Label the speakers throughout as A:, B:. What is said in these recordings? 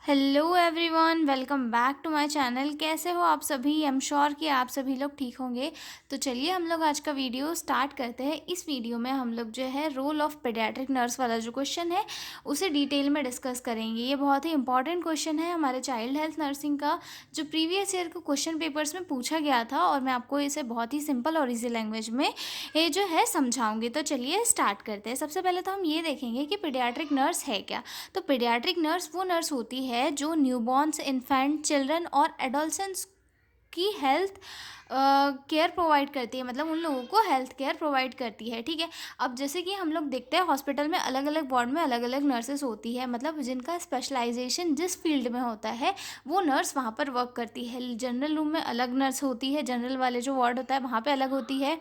A: Hello everyone, welcome back to my channel. कैसे हो आप सभी? आई एम श्योर कि आप सभी लोग ठीक होंगे। तो चलिए हम लोग आज का वीडियो स्टार्ट करते हैं। इस वीडियो में हम लोग जो है रोल ऑफ पेडियाट्रिक नर्स वाला जो क्वेश्चन है उसे डिटेल में डिस्कस करेंगे। ये बहुत ही इंपॉर्टेंट क्वेश्चन है हमारे चाइल्ड हेल्थ नर्सिंग का, जो प्रीवियस ईयर को क्वेश्चन पेपर्स में पूछा गया था, और मैं आपको इसे बहुत ही सिंपल और ईजी लैंग्वेज में ये जो है समझाऊंगी। तो चलिए स्टार्ट करते हैं। सबसे पहले तो हम ये देखेंगे कि पीडियाट्रिक नर्स है क्या। तो पीडियाट्रिक नर्स वो नर्स होती है जो न्यूबॉर्न्स, इन्फेंट, चिल्ड्रन और एडोलसेंट्स की हेल्थ केयर प्रोवाइड करती है, मतलब उन लोगों को हेल्थ केयर प्रोवाइड करती है। ठीक है। अब जैसे कि हम लोग देखते हैं हॉस्पिटल में अलग अलग वार्ड में अलग अलग नर्सेस होती है, मतलब जिनका स्पेशलाइजेशन जिस फील्ड में होता है वो नर्स वहाँ पर वर्क करती है। जनरल रूम में अलग नर्स होती है, जनरल वाले जो वार्ड होता है वहाँ पे अलग होती है।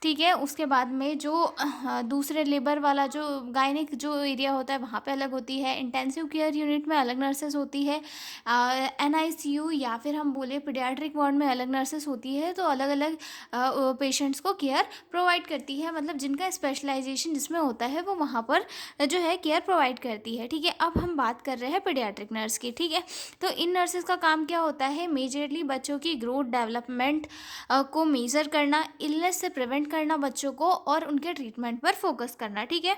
A: ठीक है। उसके बाद में जो दूसरे लेबर वाला जो गायनिक जो एरिया होता है वहाँ पे अलग होती है। इंटेंसिव केयर यूनिट में अलग नर्सेस होती है। एनआईसीयू या फिर हम बोले पीडियाट्रिक वार्ड में अलग नर्सेस होती है। तो अलग अलग पेशेंट्स को केयर प्रोवाइड करती है, मतलब जिनका स्पेशलाइजेशन जिसमें होता है वो वहाँ पर जो है केयर प्रोवाइड करती है। ठीक है। अब हम बात कर रहे हैं पीडियाट्रिक नर्स की। ठीक है। तो इन नर्सेस का काम क्या होता है? मेजरली बच्चों की ग्रोथ डेवलपमेंट को मेज़र करना, इलनेस से प्रिवेंट करना बच्चों को, और उनके ट्रीटमेंट पर फोकस करना। ठीक है।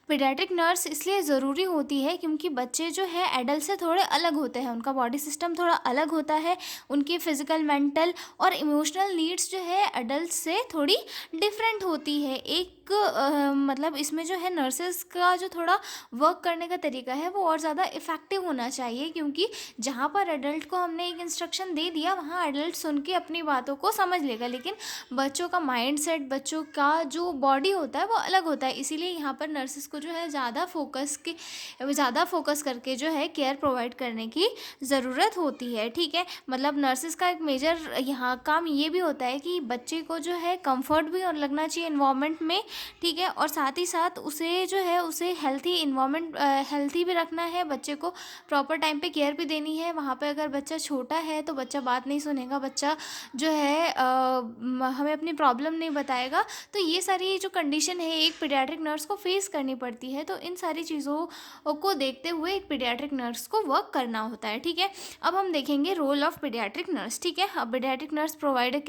A: पीडियाट्रिक नर्स इसलिए ज़रूरी होती है क्योंकि बच्चे जो है एडल्ट से थोड़े अलग होते हैं, उनका बॉडी सिस्टम थोड़ा अलग होता है, उनकी फिजिकल, मेंटल और इमोशनल नीड्स जो है एडल्ट से थोड़ी डिफरेंट होती है। एक मतलब इसमें जो है नर्सेस का जो थोड़ा वर्क करने का तरीका है वो और ज़्यादा इफ़ेक्टिव होना चाहिए, क्योंकि जहाँ पर एडल्ट को हमने एक इंस्ट्रक्शन दे दिया वहाँ एडल्ट सुन के अपनी बातों को समझ लेगा, लेकिन बच्चों का माइंड सेट, बच्चों का जो बॉडी होता है वो अलग होता है। इसीलिए यहाँ पर नर्सेस को जो है ज़्यादा फोकस करके जो है केयर प्रोवाइड करने की ज़रूरत होती है। ठीक है। मतलब नर्सेस का एक मेजर यहाँ काम ये भी होता है कि बच्चे को जो है कंफर्ट भी और लगना चाहिए इन्वायरमेंट में। ठीक है। और साथ ही साथ उसे जो है उसे हेल्थी इन्वायरमेंट, हेल्थी भी रखना है, बच्चे को प्रॉपर टाइम पे केयर भी देनी है। वहाँ पे अगर बच्चा छोटा है तो बच्चा बात नहीं सुनेगा, बच्चा जो है हमें अपनी प्रॉब्लम नहीं बताएगा। तो ये सारी जो कंडीशन है एक पीडियाट्रिक नर्स को फेस करनी पड़ती है। तो इन सारी चीज़ों को देखते हुए एक पीडियाट्रिक नर्स को वर्क करना होता है। ठीक है। अब हम देखेंगे रोल ऑफ पीडियाट्रिक नर्स। ठीक है। अब paediatric nurse provide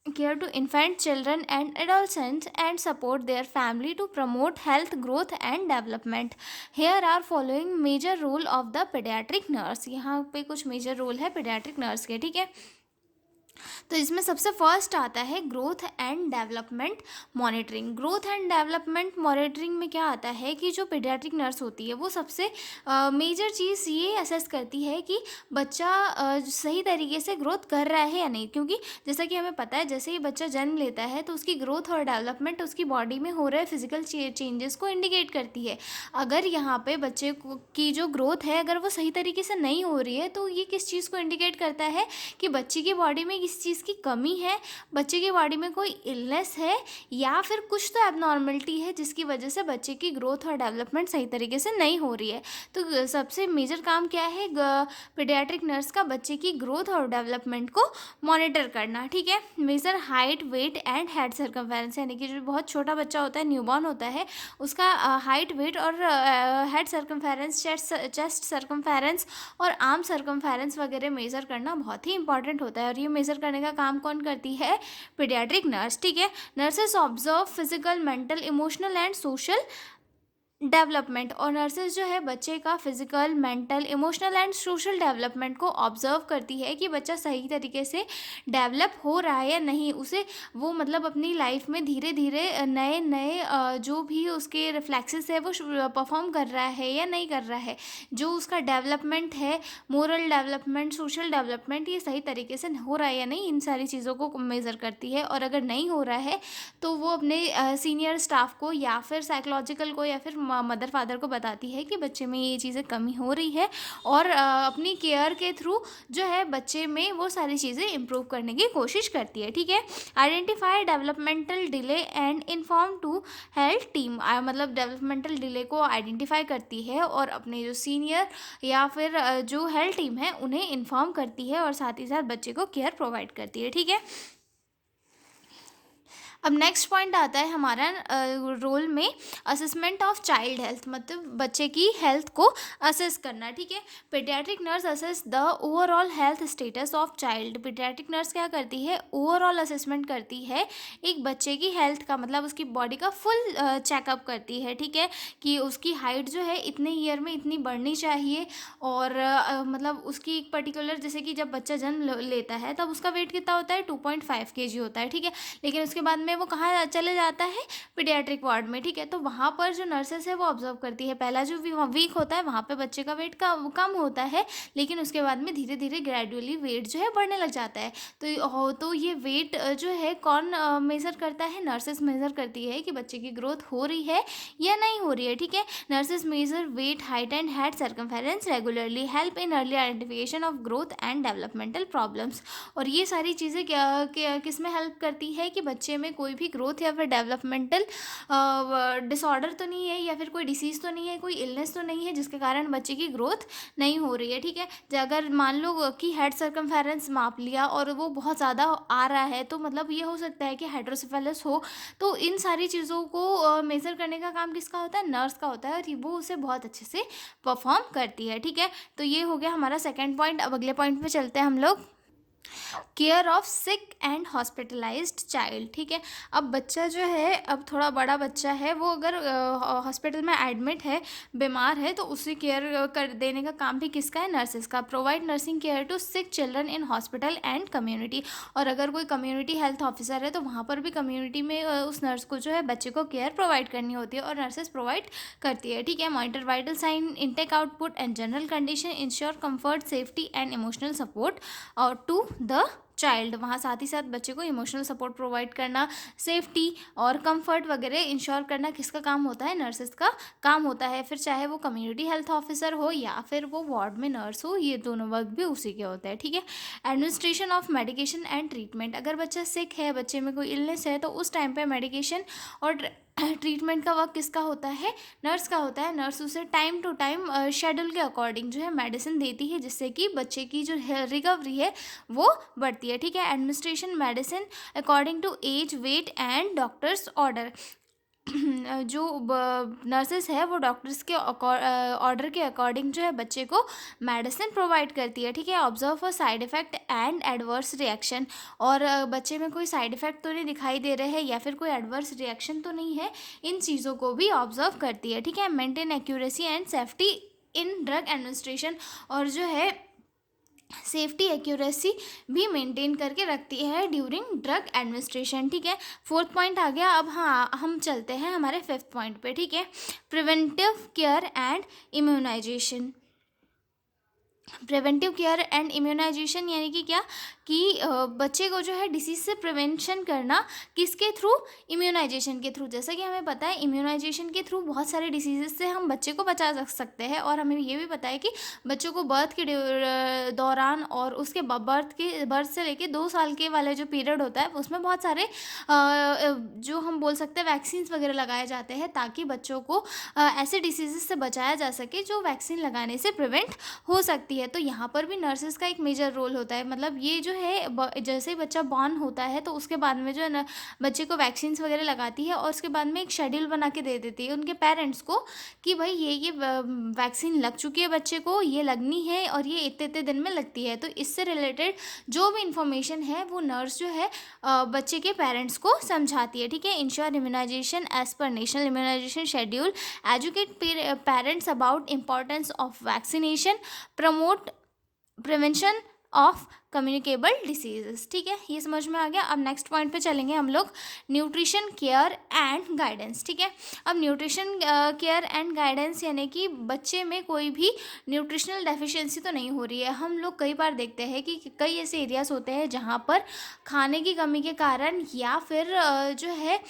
A: care to infant, children and adolescents and support their family to promote health, growth and development. Here are following major role of the pediatric nurse. यहाँ पे कुछ major role है paediatric nurse के। ठीक है। तो इसमें सबसे फर्स्ट आता है growth and development monitoring. Growth and development monitoring में क्या आता है कि जो पीडियाट्रिक नर्स होती है वो सबसे मेजर चीज़ ये असेस करती है कि बच्चा सही तरीके से ग्रोथ कर रहा है या नहीं, क्योंकि जैसा कि हमें पता है जैसे ही बच्चा जन्म लेता है तो उसकी ग्रोथ और डेवलपमेंट उसकी बॉडी में हो रहे फिजिकल चेंजेस को इंडिकेट करती है। अगर यहाँ पे बच्चे की जो ग्रोथ है अगर वो सही तरीके से नहीं हो रही है तो ये किस चीज़ को इंडिकेट करता है कि बच्चे की बॉडी में किसी चीज़ की कमी है, बच्चे की बॉडी में कोई इलनेस है, या फिर कुछ तो एबनॉर्मलिटी है जिसकी वजह से बच्चे की ग्रोथ और डेवलपमेंट सही तरीके से नहीं हो रही है। तो सबसे मेजर काम क्या है पीडियाट्रिक नर्स का? बच्चे की ग्रोथ और डेवलपमेंट को मॉनिटर करना। ठीक है। Measure height, weight and head circumference, यानी कि जो बहुत छोटा बच्चा होता है, न्यूबॉर्न होता है, उसका हाइट, वेट और हेड सर्कमफेरेंस, चेस्ट सर्कमफेरेंस और आर्म सर्कमफेरेंस वगैरह मेज़र करना बहुत ही इंपॉर्टेंट होता है। और ये मेज़र करने का काम कौन करती है? Paediatric nurse. ठीक है। Nurses observe physical, mental, emotional and social development, और नर्सेज जो है बच्चे का physical, mental, emotional and social development को ऑब्जर्व करती है कि बच्चा सही तरीके से डेवलप हो रहा है या नहीं। उसे वो मतलब अपनी लाइफ में धीरे धीरे नए नए जो भी उसके रिफ्लेक्सेस है वो परफॉर्म कर रहा है या नहीं कर रहा है। जो उसका डेवलपमेंट है, मोरल डेवलपमेंट, सोशल डेवलपमेंट, ये सही तरीके से हो रहा है या नहीं, इन सारी चीज़ों को मेज़र करती है। और अगर नहीं हो रहा है तो वो अपने सीनियर स्टाफ को या फिर साइकोलॉजिकल को या फिर मदर फादर को बताती है कि बच्चे में ये चीज़ें कमी हो रही है, और अपनी केयर के थ्रू जो है बच्चे में वो सारी चीज़ें इम्प्रूव करने की कोशिश करती है। ठीक है। Identify developmental delay and inform to health team, मतलब डेवलपमेंटल डिले को आइडेंटिफाई करती है और अपने जो सीनियर या फिर जो हेल्थ टीम है उन्हें इन्फॉर्म करती है, और साथ ही साथ बच्चे को केयर प्रोवाइड करती है। ठीक है। अब नेक्स्ट पॉइंट आता है हमारा रोल में असेसमेंट ऑफ चाइल्ड हेल्थ, मतलब बच्चे की हेल्थ को असेस करना, ठीक है। Paediatric nurse assess the overall health status of child. Paediatric nurse क्या करती है, ओवरऑल असेसमेंट करती है एक बच्चे की हेल्थ का, मतलब उसकी बॉडी का फुल चेकअप करती है, ठीक है, कि उसकी हाइट जो है इतने ईयर में इतनी बढ़नी चाहिए, और मतलब उसकी एक पर्टिकुलर, जैसे कि जब बच्चा जन्म लेता है तब उसका वेट कितना होता है, 2.5 kg होता है, ठीक है। लेकिन उसके बाद में वो कहाँ चले जाता है, पीडियाट्रिक वार्ड में, ठीक है। तो वहाँ पर जो नर्सेस है वो ऑब्जर्व करती है, पहला जो वीक होता है वहाँ पे बच्चे का वेट कम होता है, लेकिन उसके बाद में धीरे धीरे ग्रेजुअली वेट जो है बढ़ने लग जाता है। तो ये वेट जो है कौन मेज़र करता है, नर्सेस मेज़र करती है कि बच्चे की ग्रोथ हो रही है या नहीं हो रही है, ठीक है। Nurses measure weight, height and head circumference regularly, help in early identification of growth and developmental problems. और ये सारी चीज़ें किस में हेल्प करती है कि बच्चे में कोई भी ग्रोथ या फिर डेवलपमेंटल डिसऑर्डर तो नहीं है, या फिर कोई डिसीज़ तो नहीं है, कोई इलनेस तो नहीं है जिसके कारण बच्चे की ग्रोथ नहीं हो रही है, ठीक है। अगर मान लो कि हेड सर्कमफेरेंस माप लिया और वो बहुत ज़्यादा आ रहा है, तो मतलब ये हो सकता है कि हाइड्रोसेफेलस हो। तो इन सारी चीज़ों को मेज़र करने का काम किसका होता है, नर्स का होता है, और वो उसे बहुत अच्छे से परफॉर्म करती है, ठीक है। तो ये हो गया हमारा सेकंड पॉइंट। अब अगले पॉइंट पे चलते हैं हम लोग, care of sick and hospitalised child, ठीक है। अब बच्चा जो है, अब थोड़ा बड़ा बच्चा है, वो अगर हॉस्पिटल में एडमिट है, बीमार है, तो उसे केयर कर देने का काम भी किसका है, नर्सेस का। Provide nursing care to sick children in hospital and community. और अगर कोई कम्युनिटी हेल्थ ऑफिसर है तो वहाँ पर भी कम्युनिटी में उस नर्स को जो है बच्चे को केयर प्रोवाइड करनी होती है, और नर्सेस प्रोवाइड करती है, ठीक है। Monitor vital sign, intake output and general condition, ensure comfort, safety and emotional support और टू द चाइल्ड। वहाँ साथ ही साथ बच्चे को इमोशनल सपोर्ट प्रोवाइड करना, सेफ्टी और कंफर्ट वगैरह इंश्योर करना किसका काम होता है, नर्सेस का काम होता है। फिर चाहे वो कम्युनिटी हेल्थ ऑफिसर हो या फिर वो वार्ड में नर्स हो, ये दोनों वर्क भी उसी के होते हैं, ठीक है। Administration of medication and treatment, अगर बच्चा सिक है, बच्चे में कोई इलनेस है, तो उस टाइम पे मेडिकेशन और ट्रीटमेंट का वर्क किसका होता है, नर्स का होता है। नर्स उसे टाइम टू टाइम शेड्यूल के अकॉर्डिंग जो है मेडिसिन देती है, जिससे कि बच्चे की जो रिकवरी है वो बढ़ती है, ठीक है। Administration medicine according to age, weight and doctors order. जो नर्सेस है वो डॉक्टर्स के ऑर्डर के अकॉर्डिंग जो है बच्चे को मेडिसिन प्रोवाइड करती है, ठीक है। Observe for side effect and adverse reaction, और बच्चे में कोई साइड इफ़ेक्ट तो नहीं दिखाई दे रहे हैं या फिर कोई एडवर्स रिएक्शन तो नहीं है, इन चीज़ों को भी ऑब्जर्व करती है, ठीक है। Maintain accuracy and safety in drug administration, और जो है सेफ्टी एक्यूरेसी भी मेंटेन करके रखती है ड्यूरिंग ड्रग एडमिनिस्ट्रेशन, ठीक है। फोर्थ पॉइंट आ गया। अब हाँ, हम चलते हैं हमारे फिफ्थ पॉइंट पे, ठीक है। Preventive care and immunization. Preventive care and immunization यानी कि क्या, कि बच्चे को जो है डिसीज़ से प्रिवेंशन करना किसके थ्रू, इम्यूनाइजेशन के थ्रू। जैसा कि हमें पता है इम्यूनाइजेशन के थ्रू बहुत सारे डिसीज़ से हम बच्चे को बचा सकते हैं, और हमें ये भी पता है कि बच्चों को बर्थ के दौरान और उसके बर्थ से लेके 2 साल के वाले जो पीरियड होता है उसमें बहुत सारे जो हम बोल सकते हैं वैक्सीन वगैरह लगाए जाते हैं, ताकि बच्चों को ऐसे डिसीज़ से बचाया जा सके जो वैक्सीन लगाने से प्रिवेंट हो सकती है। तो यहाँ पर भी नर्सेस का एक मेजर रोल होता है। मतलब ये जो है जैसे ही बच्चा बॉर्न होता है तो उसके बाद में जो है ना बच्चे को वैक्सीन वगैरह लगाती है, और उसके बाद में एक शेड्यूल बना के दे देती है उनके पेरेंट्स को कि भाई ये वैक्सीन लग चुकी है बच्चे को, ये लगनी है और ये इतने इतने दिन में लगती है। तो इससे रिलेटेड जो भी इंफॉर्मेशन है वो नर्स जो है बच्चे के पेरेंट्स को समझाती है, ठीक है। Ensure immunization as per national immunization schedule, educate parents about importance of vaccination, promote prevention of communicable diseases, ठीक है। ये समझ में आ गया। अब नेक्स्ट पॉइंट पे चलेंगे हम लोग, न्यूट्रिशन केयर एंड गाइडेंस, ठीक है। अब न्यूट्रिशन केयर एंड गाइडेंस यानी कि बच्चे में कोई भी न्यूट्रिशनल डेफिशिएंसी तो नहीं हो रही है। हम लोग कई बार देखते हैं कि कई ऐसे एरियाज होते हैं जहाँ पर खाने की कमी के कारण या फिर जो है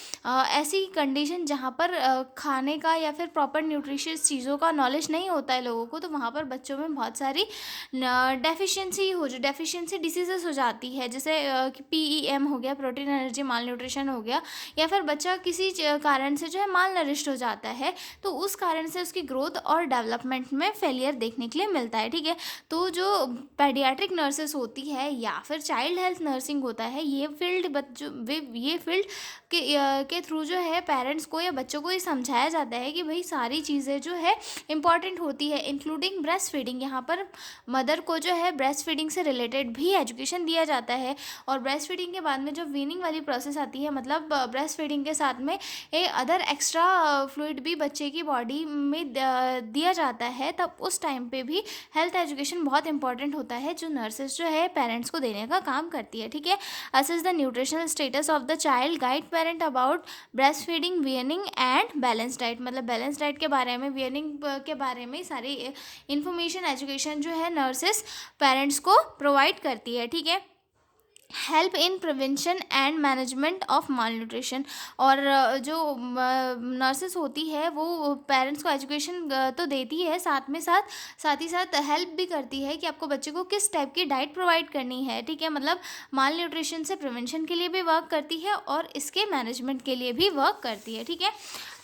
A: ऐसी कंडीशन जहाँ पर खाने का या फिर प्रॉपर न्यूट्रिशियस चीज़ों का नॉलेज नहीं होता है लोगों को, तो वहाँ पर बच्चों में बहुत सारी डेफिशिएंसी डिसीजेस हो जाती है, जैसे PEM हो गया, प्रोटीन एनर्जी माल न्यूट्रिशन हो गया, या फिर बच्चा किसी कारण से जो है माल नरिश्ड हो जाता है, तो उस कारण से उसकी ग्रोथ और डेवलपमेंट में फेलियर देखने के लिए मिलता है, ठीक है। तो जो पेडियाट्रिक नर्सेस होती है या फिर चाइल्ड हेल्थ नर्सिंग होता है, ये फील्ड के थ्रू जो है पेरेंट्स को या बच्चों को ये समझाया जाता है कि भाई सारी चीज़ें जो है इम्पॉर्टेंट होती है, इंक्लूडिंग ब्रेस्ट फीडिंग। यहाँ पर मदर को जो है ब्रेस्ट फीडिंग से रिलेटेड भी एजुकेशन दिया जाता है। और ब्रेस्ट फीडिंग के बाद में जो वीनिंग वाली प्रोसेस आती है, मतलब ब्रेस्ट फीडिंग के साथ में अदर एक्स्ट्रा फ्लूइड भी बच्चे की बॉडी में दिया जाता है, तब उस टाइम पे भी हेल्थ एजुकेशन बहुत इंपॉर्टेंट होता है, जो नर्सेज जो है पेरेंट्स को देने का काम करती है। ठीक है, assess the nutritional status of the child, guide parent about breast feeding, weaning and balance diet. मतलब बैलेंस डाइट के बारे में, वीनिंग के बारे में सारी इन्फॉर्मेशन, एजुकेशन जो है नर्सेस पेरेंट्स को प्रोवाइड करती है। ठीक है, help in prevention and management of mall nutrition. और जो नर्सेस होती है वो पेरेंट्स को एजुकेशन तो देती है, साथ ही साथ हेल्प भी करती है कि आपको बच्चे को किस टाइप की डाइट प्रोवाइड करनी है। ठीक है, मतलब माल न्यूट्रिशन से प्रिवेंशन के लिए भी वर्क करती है और इसके मैनेजमेंट के लिए भी वर्क करती है। ठीक है,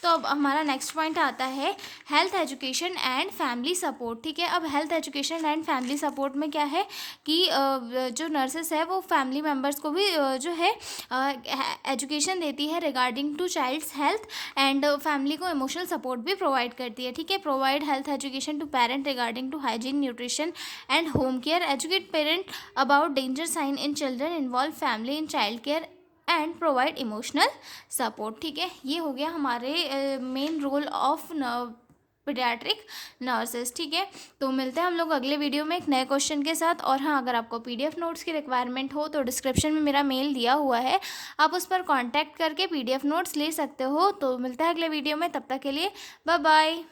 A: तो अब हमारा नेक्स्ट पॉइंट आता है health education and family support. ठीक है, अब health education and family support में क्या है कि जो नर्सेस है वो फैमिली मेम्बर्स को भी जो है एजुकेशन देती है regarding to child's health, and family को इमोशनल सपोर्ट भी प्रोवाइड करती है। ठीक है, provide health education to parent regarding to hygiene, nutrition and home care, educate parent about danger sign in children, involve family in child care and provide emotional support. ठीक है, ये हो गया हमारे main role of paediatric nurses. ठीक है, तो मिलते हैं हम लोग अगले वीडियो में एक नए क्वेश्चन के साथ। और हाँ, अगर आपको पीडीएफ नोट्स की रिक्वायरमेंट हो तो डिस्क्रिप्शन में मेरा मेल दिया हुआ है, आप उस पर कांटेक्ट करके पीडीएफ नोट्स ले सकते हो। तो मिलते हैं अगले वीडियो में, तब तक के लिए बाय बाय।